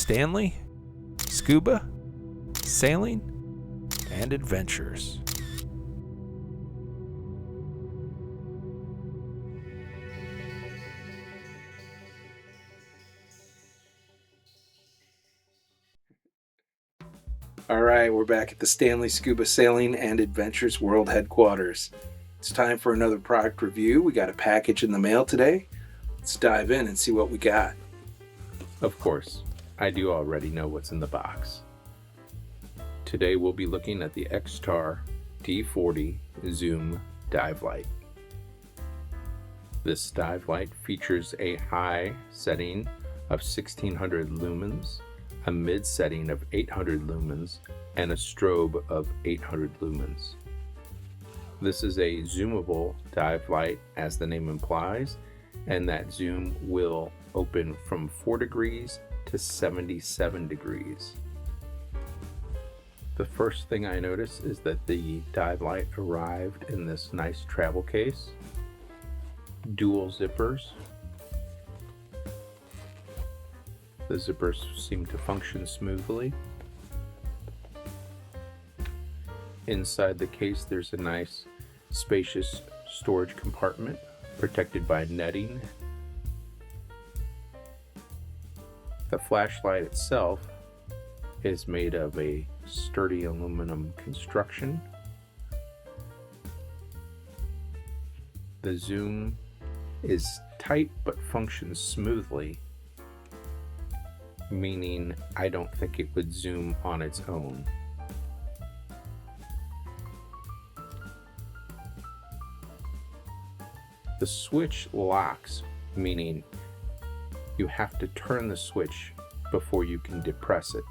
Stanley, Scuba, Sailing, and Adventures. All right, we're back at the Stanley Scuba Sailing and Adventures World Headquarters. It's time for another product review. We got a package in the mail today. Let's dive in and see what we got. Of course, I do already know what's in the box. Today we'll be looking at the Xtar D40 Zoom dive light. This dive light features a high setting of 1600 lumens, a mid setting of 800 lumens, and a strobe of 800 lumens. This is a zoomable dive light, as the name implies, and that zoom will open from 4 degrees to 77 degrees. The first thing I notice is that the dive light arrived in this nice travel case, dual zippers. The zippers seem to function smoothly. Inside the case there's a nice spacious storage compartment protected by netting. The flashlight itself is made of a sturdy aluminum construction. The zoom is tight but functions smoothly, meaning I don't think it would zoom on its own. The switch locks, meaning you have to turn the switch before you can depress it,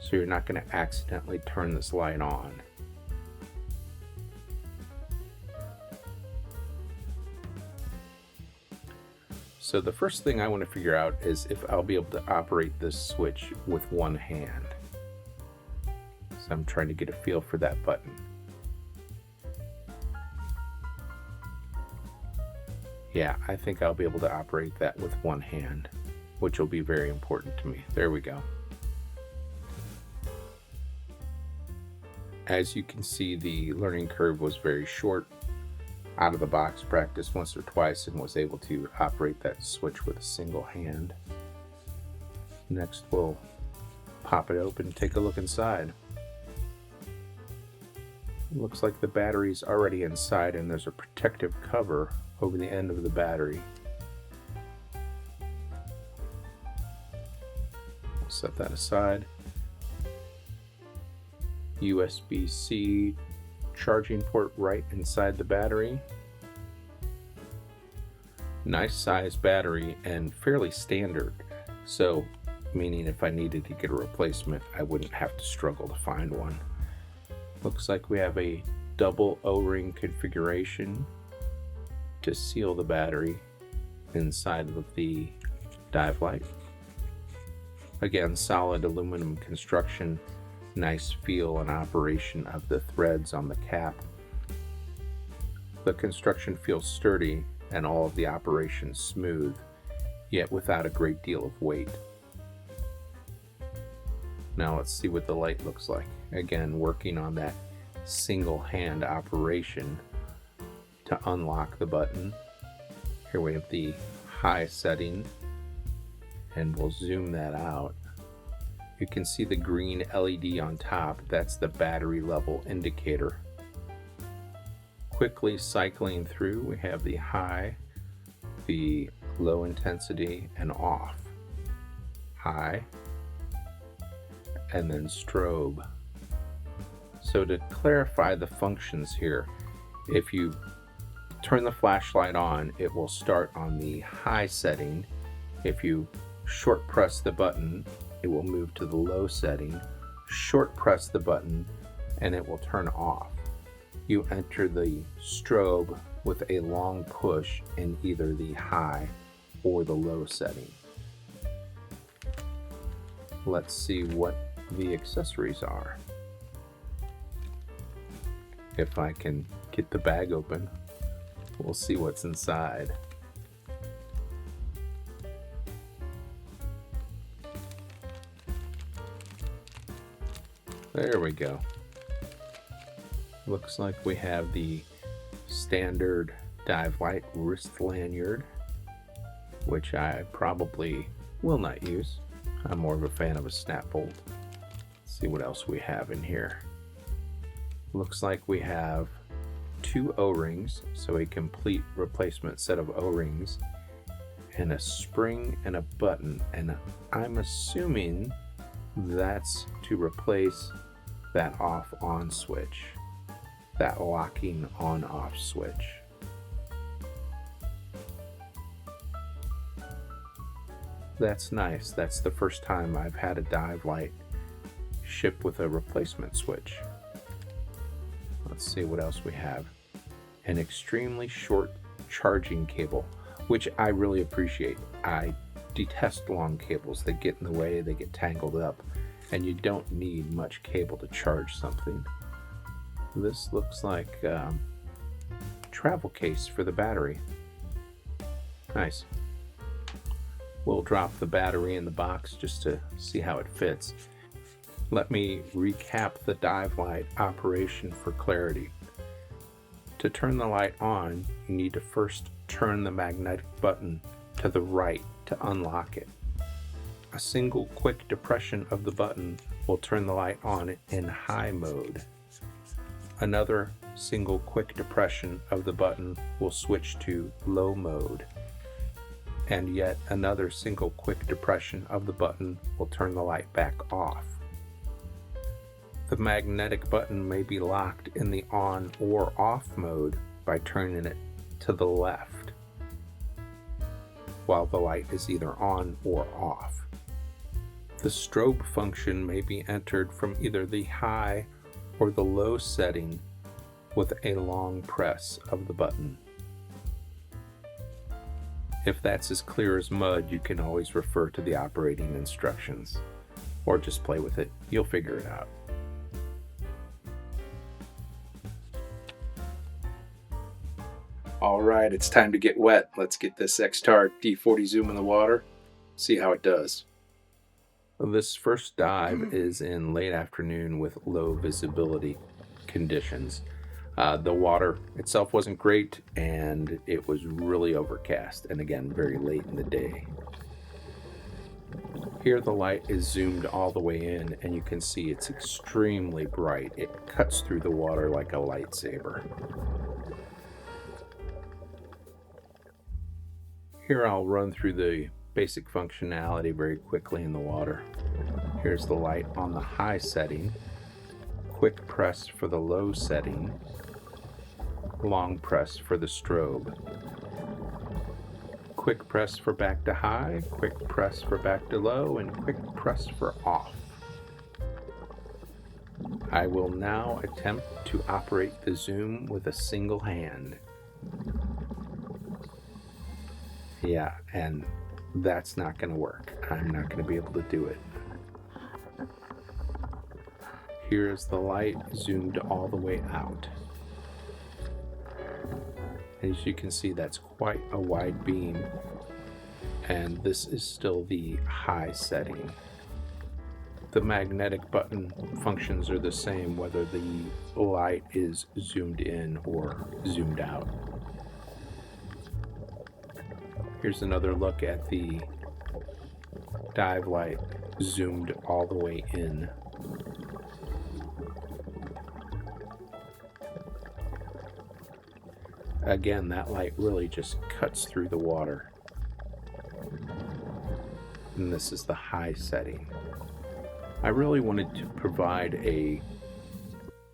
so you're not going to accidentally turn this light on. So the first thing I want to figure out is if I'll be able to operate this switch with one hand. So I'm trying to get a feel for that button. Yeah, I think I'll be able to operate that with one hand, which will be very important to me. There we go. As you can see, the learning curve was very short. Out of the box, practiced once or twice and was able to operate that switch with a single hand. Next we'll pop it open and take a look inside. Looks like the battery's already inside and there's a protective cover over the end of the battery. We'll set that aside. USB-C charging port right inside the battery. Nice size battery and fairly standard, so meaning if I needed to get a replacement I wouldn't have to struggle to find one. Looks like we have a double O-ring configuration to seal the battery inside of the dive light. Again, solid aluminum construction. Nice feel and operation of the threads on the cap. The construction feels sturdy and all of the operation smooth, yet without a great deal of weight. Now let's see what the light looks like. Again, working on that single hand operation to unlock the button. Here we have the high setting, and we'll zoom that out. You can see the green LED on top. That's the battery level indicator. Quickly cycling through, we have the high, the low intensity, and off. High, and then strobe. So to clarify the functions here, if you turn the flashlight on, it will start on the high setting. If you short press the button, it will move to the low setting. Short press the button and it will turn off. You enter the strobe with a long push in either the high or the low setting. Let's see what the accessories are. If I can get the bag open, we'll see what's inside. There we go. Looks like we have the standard dive light wrist lanyard, which I probably will not use. I'm more of a fan of a snap bolt. Let's see what else we have in here. Looks like we have 2 O-rings, so a complete replacement set of O-rings, and a spring and a button, and I'm assuming that's to replace that off-on switch, that locking on-off switch. That's nice. That's the first time I've had a dive light ship with a replacement switch. Let's see what else we have. An extremely short charging cable, which I really appreciate. I detest long cables. They get in the way, they get tangled up, and you don't need much cable to charge something. This looks like a travel case for the battery. Nice. We'll drop the battery in the box just to see how it fits. Let me recap the dive light operation for clarity. To turn the light on, you need to first turn the magnetic button to the right to unlock it. A single quick depression of the button will turn the light on in high mode. Another single quick depression of the button will switch to low mode. And yet another single quick depression of the button will turn the light back off. The magnetic button may be locked in the on or off mode by turning it to the left, while the light is either on or off. The strobe function may be entered from either the high or the low setting with a long press of the button. If that's as clear as mud, you can always refer to the operating instructions, or just play with it. You'll figure it out. All right, it's time to get wet. Let's get this Xtar D40 zoom in the water, see how it does. This first dive is in late afternoon with low visibility conditions. The water itself wasn't great, and it was really overcast, and again, very late in the day. Here the light is zoomed all the way in, and you can see it's extremely bright. It cuts through the water like a lightsaber. Here I'll run through the basic functionality very quickly in the water. Here's the light on the high setting, quick press for the low setting, long press for the strobe, quick press for back to high, quick press for back to low, and quick press for off. I will now attempt to operate the zoom with a single hand. Yeah, and that's not going to work. I'm not going to be able to do it. Here's the light zoomed all the way out. As you can see, that's quite a wide beam, and this is still the high setting. The magnetic button functions are the same whether the light is zoomed in or zoomed out. Here's another look at the dive light zoomed all the way in. Again, that light really just cuts through the water. And this is the high setting. I really wanted to provide a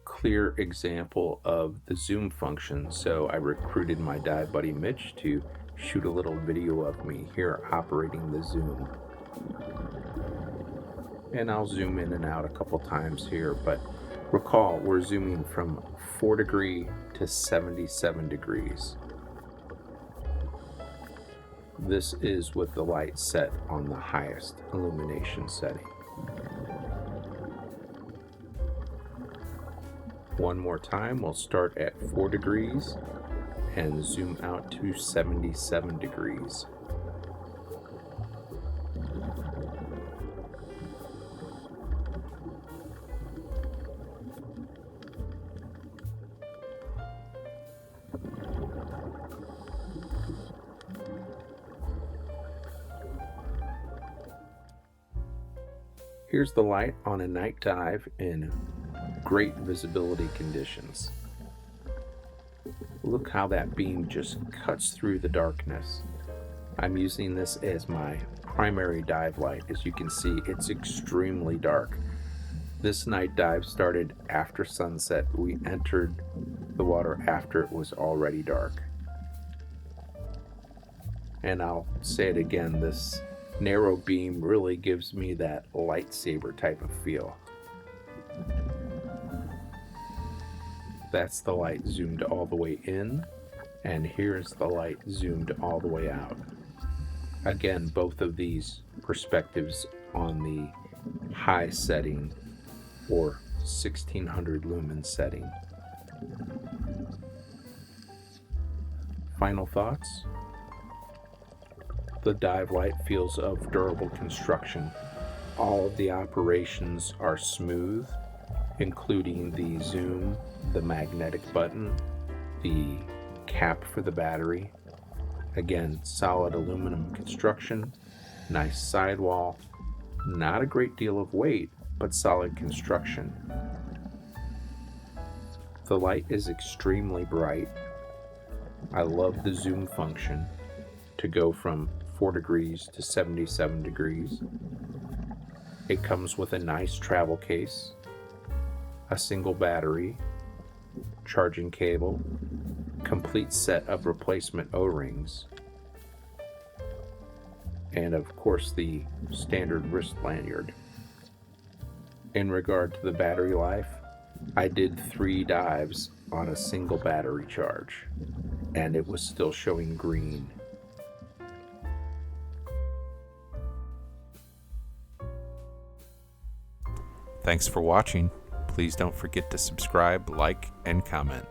clear example of the zoom function, so I recruited my dive buddy Mitch to shoot a little video of me here operating the zoom. And I'll zoom in and out a couple times here, but recall we're zooming from 4 degree to 77 degrees. This is with the light set on the highest illumination setting. One more time, we'll start at 4 degrees and zoom out to 77 degrees. Here's the light on a night dive in great visibility conditions. Look how that beam just cuts through the darkness. I'm using this as my primary dive light. As you can see, it's extremely dark. This night dive started after sunset. We entered the water after it was already dark. And I'll say it again, this narrow beam really gives me that lightsaber type of feel. That's the light zoomed all the way in, and here's the light zoomed all the way out. Again, both of these perspectives on the high setting or 1600 lumen setting. Final thoughts? The dive light feels of durable construction. All of the operations are smooth, including the zoom, the magnetic button, the cap for the battery. Again, solid aluminum construction, nice sidewall, not a great deal of weight, but solid construction. The light is extremely bright. I love the zoom function to go from 4 degrees to 77 degrees. It comes with a nice travel case, a single battery, charging cable, complete set of replacement O-rings, and of course the standard wrist lanyard. In regard to the battery life, I did 3 dives on a single battery charge, and it was still showing green. Thanks for watching. Please don't forget to subscribe, like, and comment.